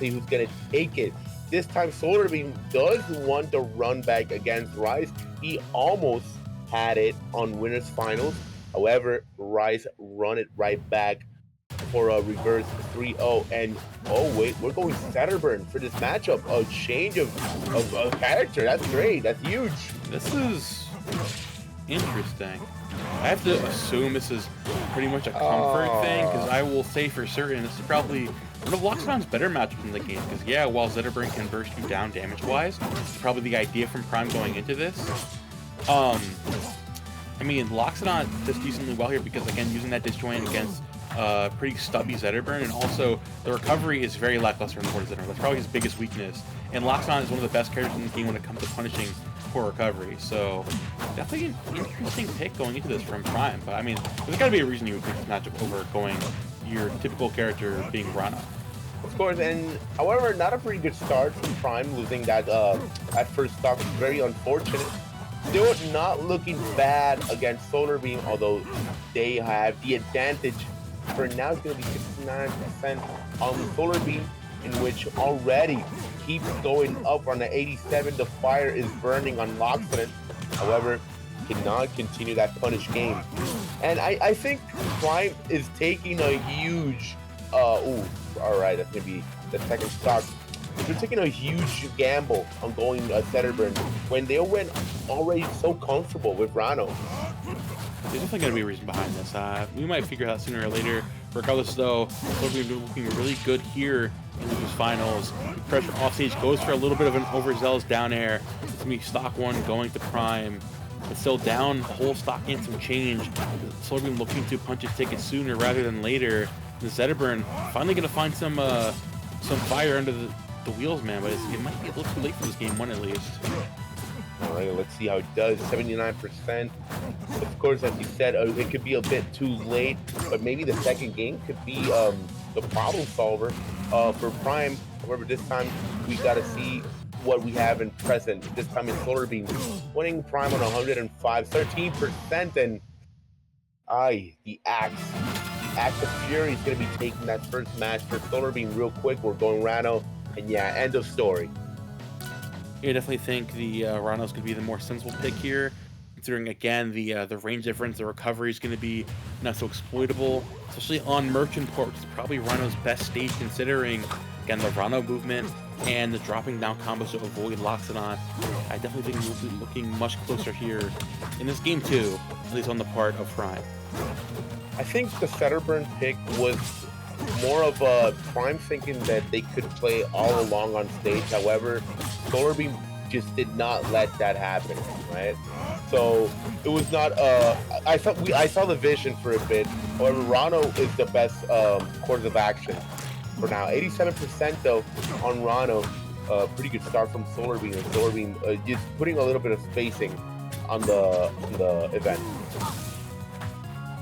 see who's gonna take it. This time, Solarbeam does want to run back against Rise. He almost had it on winners finals. However, Rise run it right back for a reverse 3-0. And oh wait, we're going Zetterburn for this matchup. A change of character. That's great. That's huge. This is interesting. I have to assume this is pretty much a comfort thing, because I will say for certain this is probably one of Loxodon's better matchups in the game. Because yeah, while Zetterburn can burst you down damage-wise, it's probably the idea from Prime going into this. I mean, Loxodont does decently well here because, again, using that disjoint against pretty stubby Zetterburn, and also the recovery is very lackluster in the Horde Zetterburn. That's probably his biggest weakness. And Loxodont is one of the best characters in the game when it comes to punishing poor recovery. So definitely an interesting pick going into this from Prime. But I mean, there's got to be a reason you would pick this matchup over going your typical character being Rana. Of course, and however, not a pretty good start from Prime, losing that at first stock. Very unfortunate. Still not looking bad against Solarbeam, although they have the advantage. For now, it's going to be 69% on Solarbeam, in which already keeps going up on the 87. The fire is burning on Loxodont. However, cannot continue that punish game. And I think Prime is taking a huge, alright, that's going to be the second stock. They're taking a huge gamble on going Zetterburn when they went already so comfortable with Rano. There's definitely going to be a reason behind this. We might figure it out sooner or later. Regardless, though, Solarbeam looking really good here in these finals. Pressure offstage goes for a little bit of an overzealous down air. It's going to be stock one going to Prime. But still down, whole stock and some change. Solarbeam looking to punch his ticket sooner rather than later. The Zetterburn finally going to find some fire under the wheels, man, but it might be a little too late for this game one at least. All right, let's see how it does. 79%. Of course, as you said, it could be a bit too late, but maybe the second game could be the problem solver for Prime. However, this time we got to see what we have in present. This time it's Solarbeam winning Prime on 105, 13%, and the Axe of Fury is going to be taking that first match for Solarbeam real quick. We're going Rano, and yeah, end of story. I definitely think the Rano's going to be the more sensible pick here, considering, again, the range difference, the recovery is going to be not so exploitable, especially on Merchant Port, which is probably Rano's best stage, considering, again, the Rano movement and the dropping down combos to avoid Loxodont. I definitely think we'll be looking much closer here in this game, too, at least on the part of Prime. I think the Zetterburn pick was more of a Prime thinking that they could play all along on stage. However, Solarbeam just did not let that happen, right? So it was not. I saw the vision for a bit. However, Rano is the best course of action for now. 87% though on Rano. Pretty good start from Solarbeam. And Solarbeam just putting a little bit of spacing on the event.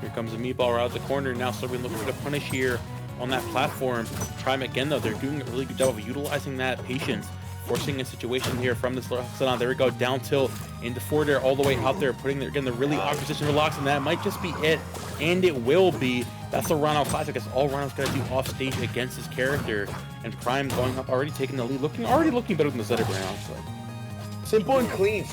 Here comes a meatball around the corner. Now Solarbeam looking to punish here on that platform. Prime again though, they're doing a really good job of utilizing that patience, forcing a situation here from this Loxodont. There we go, down tilt into forward air all the way out there, putting again the really awkward position for Loxodont. That might just be it, and it will be. That's the Rano classic. That's all Rano's gonna do off stage against his character. And Prime going up, already taking the lead, already looking better than the Zetterburn, honestly. Simple and clean.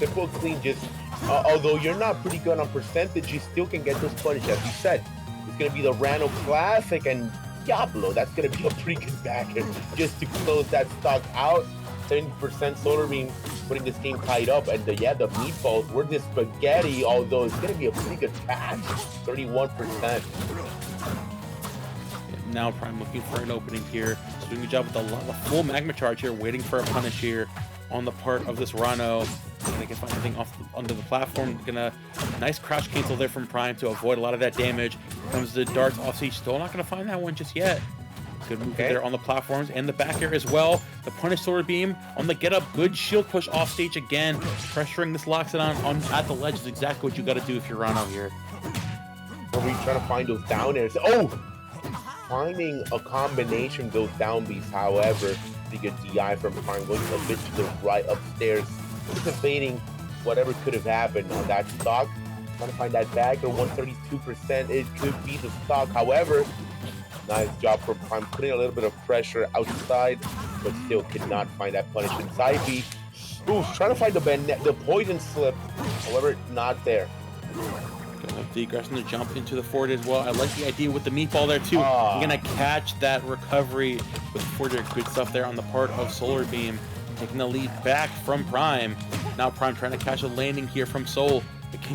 Just although you're not pretty good on percentage, you still can get this punish. As you said, it's gonna be the Rano classic, and Diablo, that's going to be a pretty good backer just to close that stock out. 70% Solarbeam putting this game tied up, and the meatballs were this spaghetti, although it's going to be a pretty good catch. 31%. Now Prime looking for an opening here. So doing a good job with the full magma charge here, waiting for a punish here on the part of this Rano. And they can find anything under the platform. Gonna nice crouch cancel there from Prime to avoid a lot of that damage. Comes the darts off stage. Still not gonna find that one just yet. Good move there on the platforms and the back air as well. The punish Solarbeam on the get up. Good shield push off stage again. Pressuring this Loxodont at the ledge is exactly what you gotta do if you're Rano here. Are we trying to find those down airs? Oh! Finding a combination of those down beats, however, pretty good DI from Prime, going a bit to the right upstairs, anticipating whatever could have happened on that stock. Trying to find that back at 132%. It could be the stock. However, Nice job from Prime, putting a little bit of pressure outside, but still could not find that punish inside B. Ooh, trying to find the poison slip, however, not there. The aggressing to jump into the forward as well. I like the idea with the meatball there too. I'm gonna catch that recovery with forward air. Good stuff there on the part of Solarbeam, taking the lead back from Prime. Now Prime trying to catch a landing here from Soul,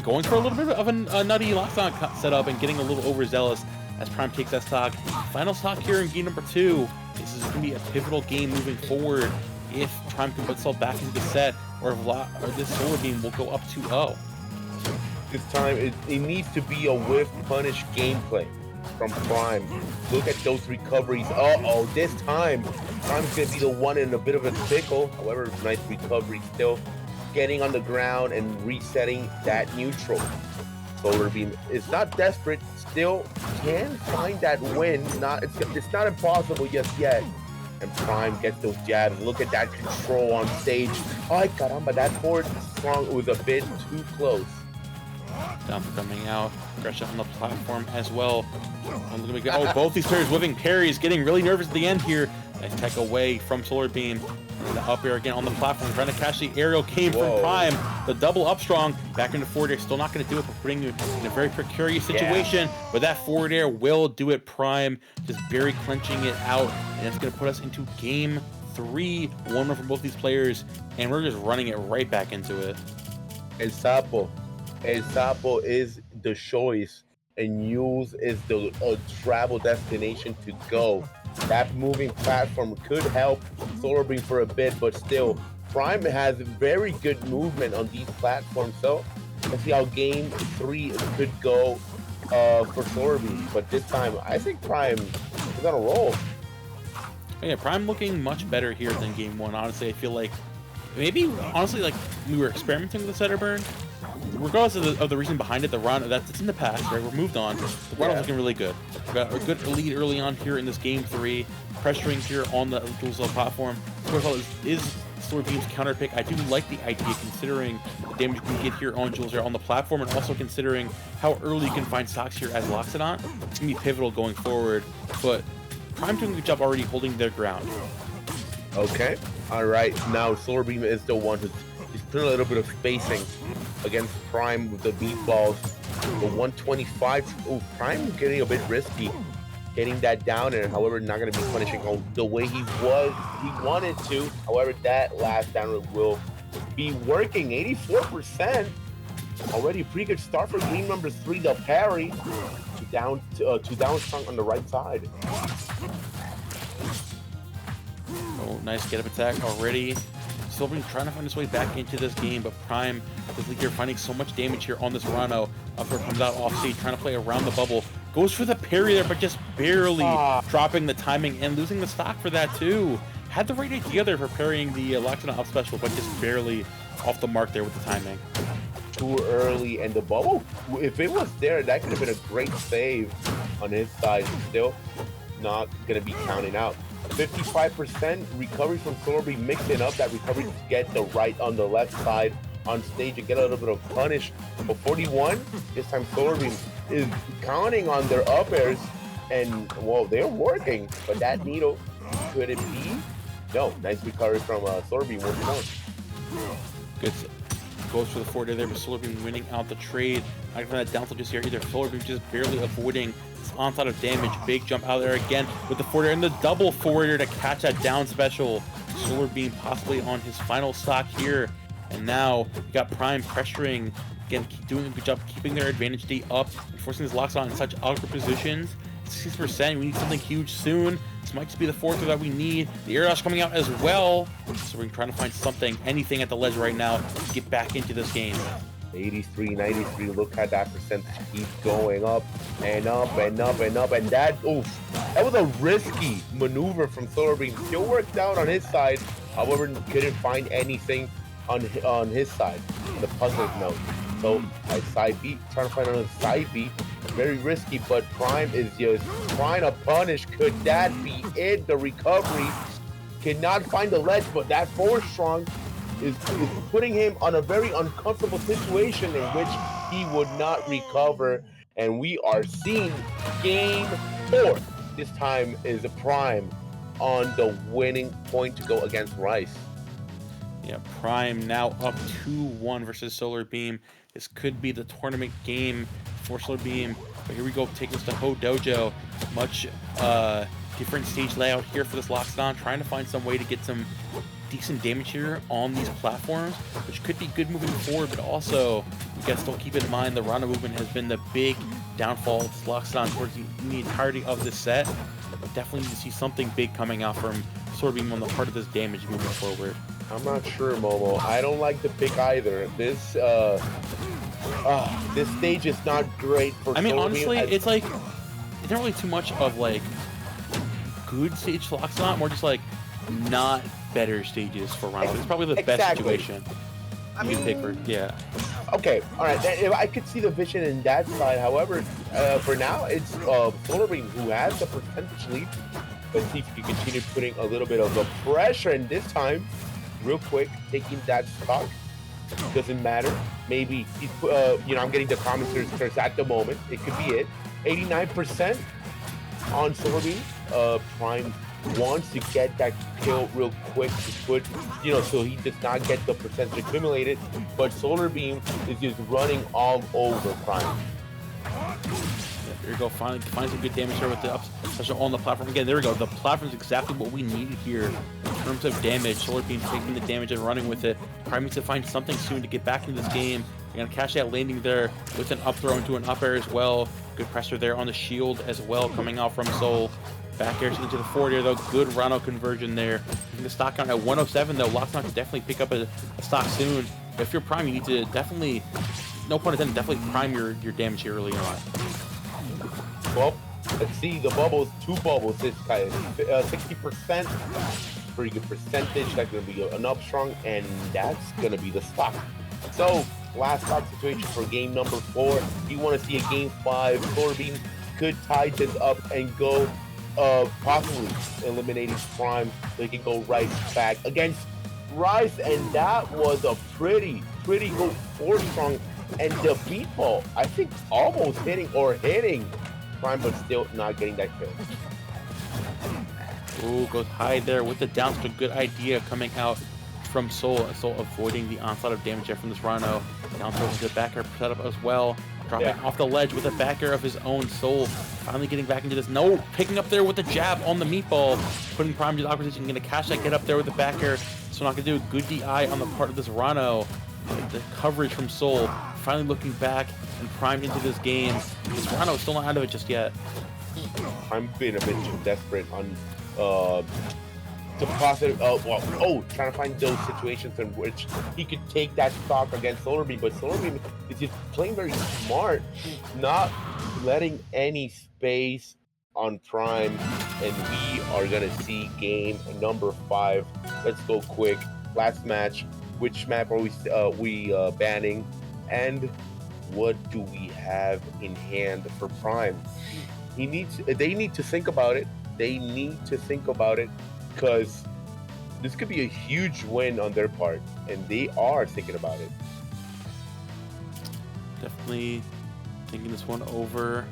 going for a little bit of a nutty Loxodont setup and getting a little overzealous as Prime takes that stock. Final stock here in game number 2. This is gonna be a pivotal game moving forward if Prime can put itself back into the set, or if this Solarbeam will go up 2-0. This time, it needs to be a whiff punish gameplay from Prime. Look at those recoveries. Uh-oh, this time, Prime's going to be the one in a bit of a pickle. However, nice recovery still. Getting on the ground and resetting that neutral. Solarbeam is not desperate, still can find that win. It's not impossible just yet. And Prime gets those jabs. Look at that control on stage. Ay, caramba, that forward strong was a bit too close. Down for coming out, aggression on the platform as well. Oh, both these players whipping parries, getting really nervous at the end here. Nice tech away from Solarbeam. And the up air again on the platform, trying to catch the aerial came from Prime. The double up strong, back into forward air, still not going to do it, but putting you in a very precarious situation. But that forward air will do it. Prime just very clenching it out, and it's going to put us into game 3. 1-1 from both these players, and we're just running it right back into it. El Sapo is the choice, and Yules is the travel destination to go. That moving platform could help Solarbeam for a bit, but still, Prime has very good movement on these platforms. So let's see how game 3 could go for Solarbeam. But this time, I think Prime is on a roll. Yeah, Prime looking much better here than game 1. Honestly, I feel like honestly, like we were experimenting with the Zetterburn. Regardless of the reason behind it, the run that's in the past, right? We're moved on. The run was looking really good. We got a good lead early on here in this game 3, pressuring here on the dual cell platform. First of all, is Solarbeam's counter pick. I do like the idea, considering the damage you can get here on Jules here on the platform, and also considering how early you can find stocks here as Loxodont. It's gonna be pivotal going forward. But Prime doing a good job already holding their ground. Okay, all right. Now Solarbeam is the one who's putting a little bit of spacing against Prime with the meatballs. The 125. Oh, Prime getting a bit risky, getting that down, and however not going to be punishing the way he wanted to. However, that last down will be working. 84%. Already a pretty good start for game number 3. The parry to down strong on the right side. Oh, nice get up attack already. Solarbeam trying to find his way back into this game, but Prime is here finding so much damage here on this Rano. Upper comes out off stage, trying to play around the bubble. Goes for the parry there, but just barely dropping the timing and losing the stock for that too. Had the right idea there for parrying the Loxodont up special, but just barely off the mark there with the timing. Too early, and the bubble, if it was there, that could have been a great save on his side. Still not going to be counting out. 55% recovery from Solarbeam, mixing up that recovery to get the right on the left side on stage and get a little bit of punish. But 41, this time Solarbeam is counting on their up airs, and well, they're working. But that needle, could it be? No, nice recovery from Solarbeam once more. Good. Goes for the forward air there, but Solarbeam winning out the trade. Not gonna that down tilt just here either. Solarbeam just barely avoiding this onslaught of damage. Big jump out there again with the forward air and the double forward air to catch that down special. Solarbeam possibly on his final stock here. And now you got Prime pressuring, again, doing a good job keeping their advantage D up, and forcing his locks on in such awkward positions. 6%, we need something huge soon. This might just be the fourth that we need. The air dash coming out as well. So we're trying to find something, anything at the ledge right now to get back into this game. 83, 93, look at that percentage keep going up and up and up and up. And that was a risky maneuver from Solarbeam. Still worked out on his side, however, couldn't find anything on his side, the positive note. So I side B, trying to find another side B. Very risky, but Prime is just trying to punish. Could that be it? The recovery cannot find the ledge, but that forward strong is putting him on a very uncomfortable situation in which he would not recover. And we are seeing game 4. this time is Prime on the winning point to go against Rice. Yeah, Prime now up 2-1 versus Solarbeam. This could be the tournament game for Solarbeam. But here we go, taking us to Ho Dojo. Much different stage layout here for this Loxodont. Trying to find some way to get some decent damage here on these platforms, which could be good moving forward, but also you guys still keep in mind the Rana movement has been the big downfall of this Loxodont towards the entirety of this set. But definitely need to see something big coming out from Solarbeam on the part of this damage moving forward. I'm not sure, Momo. I don't like the pick either. This this stage is not great for I mean, Solarbeam. honestly, it's like, it's not really too much of like good stage for Loxodont, more just like not better stages for Ronald. It's probably the best situation you can pick for, yeah. Okay, all right. If I could see the vision in that side. However, for now, it's Solarbeam who has the percentage lead. Let's see if he can continue putting a little bit of the pressure, and this time, real quick, taking that stock. Doesn't matter. Maybe he's, you know, I'm getting the commentators curse at the moment. It could be it. 89% on Solarbeam. Prime wants to get that kill real quick to put, you know, so he does not get the percentage accumulated. But Solarbeam is just running all over Prime. There you go, finally find some good damage here with the ups, especially on the platform. Again, there we go. The platform is exactly what we needed here in terms of damage. Solarbeam taking the damage and running with it. Prime needs to find something soon to get back into this game. They're gonna catch that landing there with an up throw into an up air as well. Good pressure there on the shield as well, coming out from Soul. Back air into the forward air though. Good Rhino conversion there. The stock count at 107 though. Loxodont can definitely pick up a stock soon. But if you're Prime, you need to definitely, no pun intended, definitely prime your damage here early on. Well, let's see the bubbles. 2 bubbles. This guy is 60%. Pretty good percentage. That's going to be an up strong, and that's going to be the stock. So, last stock situation for game number 4. If you want to see a game 5, Solarbeam could tie this up and go possibly eliminating Prime so he can go right back against Rice, and that was a pretty good 4 strong, and the beat ball, I think, almost hitting Prime, but still not getting that kill. Ooh, goes high there with the down. A good idea coming out from Soul. Soul avoiding the onslaught of damage there from this Rhino. Down throws the back air setup as well. Dropping off the ledge with a back air of his own. Soul finally getting back into this. No, picking up there with the jab on the meatball. Putting Prime to the awkward position. Going to catch that, get up there with the back air. So not going to do a good DI on the part of this Rhino. The coverage from Soul. Finally looking back and Prime into this game. This Rhino is still not out of it just yet. I'm being a bit too desperate on to process. Trying to find those situations in which he could take that stock against Solarbeam, but Solarbeam is just playing very smart, not letting any space on Prime, and we are gonna see game number 5. Let's go quick. Last match. Which map are we banning, and what do we have in hand for Prime? They need to think about it. They need to think about it, because this could be a huge win on their part, and they are thinking about it. Definitely thinking this one over.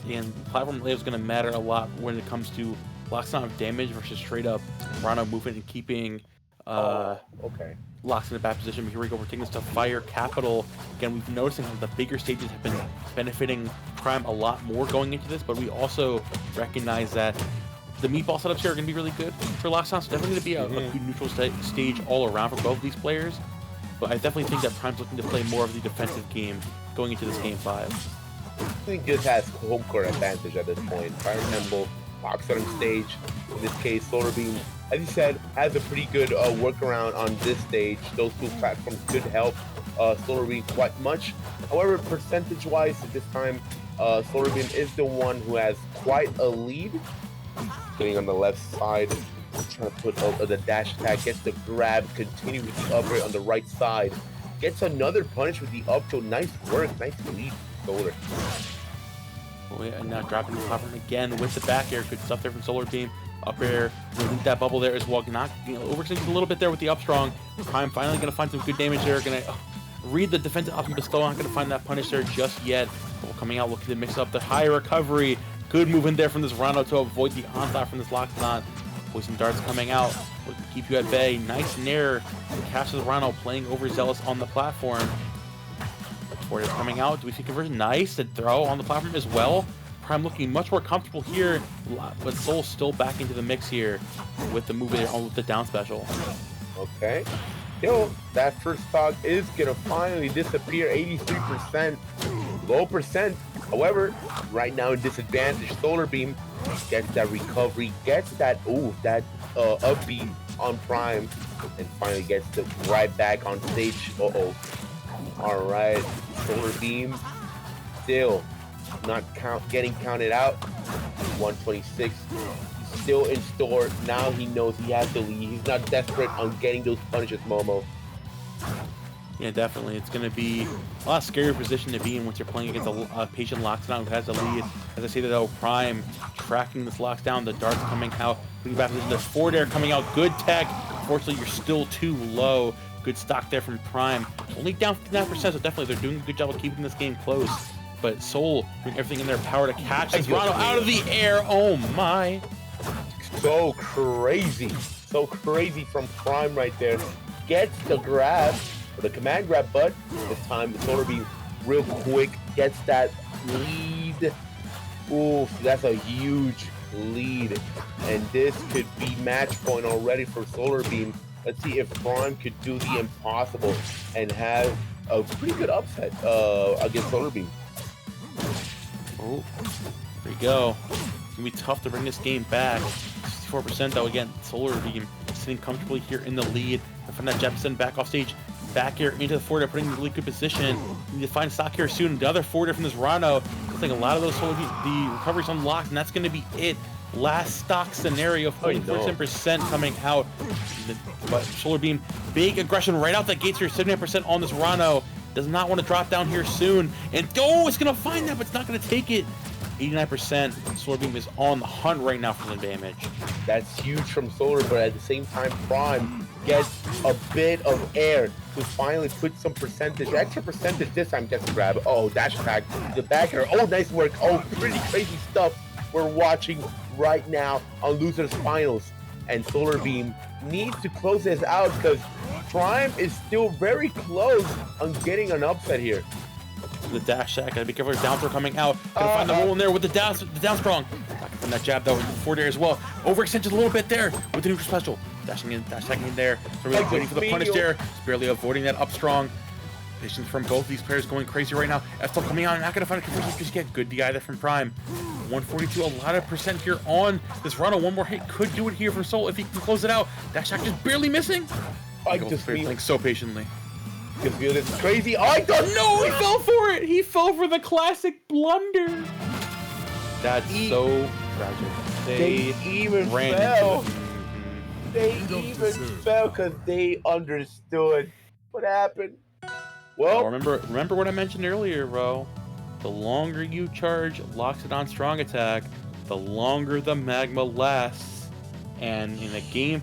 And platform layout is going to matter a lot when it comes to Loxodont damage versus straight up Rhino movement and keeping Lox in a bad position. But here we go, we're taking this to Fire Capital. Again, we've noticing how the bigger stages have been benefiting Prime a lot more going into this, but we also recognize that the meatball setups here are going to be really good for Loxodont. So definitely going to be a good neutral stage all around for both of these players. But I definitely think that Prime's looking to play more of the defensive game going into this game 5. I think this has home court advantage at this point. Fire Temple, Loxodont stage, in this case, Solarbeam, as you said, has a pretty good workaround on this stage. Those 2 platforms could help Solarbeam quite much. However, percentage-wise, at this time, Solarbeam is the one who has quite a lead. Getting on the left side, trying to put the dash attack, gets the grab, continue with the upgrade on the right side. Gets another punish with the up to nice work, nice lead. Solar. Oh yeah, and now dropping the platform again with the back air. Good stuff there from Solarbeam. Up air, delete that bubble there as well. Not, overextending a little bit there with the up strong. Prime finally going to find some good damage there. Going to read the defensive option, but still not going to find that punish there just yet. Well, coming out looking to mix up the high recovery. Good move in there from this Rhino to avoid the onslaught from this Loxodont. Poison darts coming out. Looking to keep you at bay. Nice nair. Catches the Rhino playing overzealous on the platform. Forward is coming out. Do we see conversion? Nice. The throw on the platform as well. Prime looking much more comfortable here, but Soul still back into the mix here with the move with the down special. Okay. Still, that first stock is gonna finally disappear. 83%, low percent. However, right now in disadvantage, Solarbeam gets that recovery, gets that upbeat on Prime, and finally gets the right back on stage. All right, Solarbeam still not getting counted out. 126 still in store. Now he knows he has to lead. He's not desperate on getting those punishes, Momo. Yeah, definitely. It's going to be a lot scarier position to be in once you're playing against a patient Loxodont who has the lead. As I say, though, Prime tracking this Lox down. The darts coming out. Putting back the forward air coming out. Good tech. Unfortunately, you're still too low. Good stock there from Prime. Only down 59%, so definitely they're doing a good job of keeping this game close. But Soul doing everything in their power to catch this Rhino out of the air. Oh my. So crazy from Prime right there. Gets the grab, or the command grab, but this time the Solarbeam real quick gets that lead. Ooh, that's a huge lead, and this could be match point already for Solarbeam. Let's see if Prime could do the impossible and have a pretty good upset against Solarbeam. Oh, there you go. It's gonna be tough to bring this game back. 64% though. Again, Solarbeam sitting comfortably here in the lead. From that Jefferson back off stage, back here into the forward air, putting in a really good position. We need to find stock here soon. The other forward air from this Rhino. I think a lot of those the recoveries unlocked, and that's gonna be it. Last stock scenario, 47% coming out. But Solarbeam, big aggression right out the gates here, 79% on this Rhino. Does not want to drop down here soon. And it's gonna find that, but it's not gonna take it. 89%. Solarbeam is on the hunt right now for the damage. That's huge from Solar, but at the same time, Prime gets a bit of air to finally put some percentage, extra percentage this time. Gets the grab. Oh, dash attack, the back air. Oh, nice work. Oh, pretty crazy stuff we're watching right now on Losers Finals. And Solarbeam needs to close this out because Prime is still very close on getting an upset here. The dash attack, gotta be careful. Down throw coming out. Gotta find the roll in there with the down strong. Back from that jab though, forward air as well. Overextension a little bit there with the neutral special. Dashing in, dash attacking in there. So really waiting for the punish there. Just barely avoiding that up strong. Patience from both these players going crazy right now. F-Stop coming out, not gonna find a conversion just yet. Good DI there from Prime. 142, a lot of percent here on this Rhino. One more hit could do it here from Soul if he can close it out. Dash attack just barely missing. I just playing so patiently. Just feel this crazy. Oh, I don't know. He fell for it. He fell for the classic blunder. That's so tragic. They even fell. They even fell because they understood what happened. Well, remember what I mentioned earlier, bro. The longer you charge Loxodon Strong Attack, the longer the magma lasts. And in a game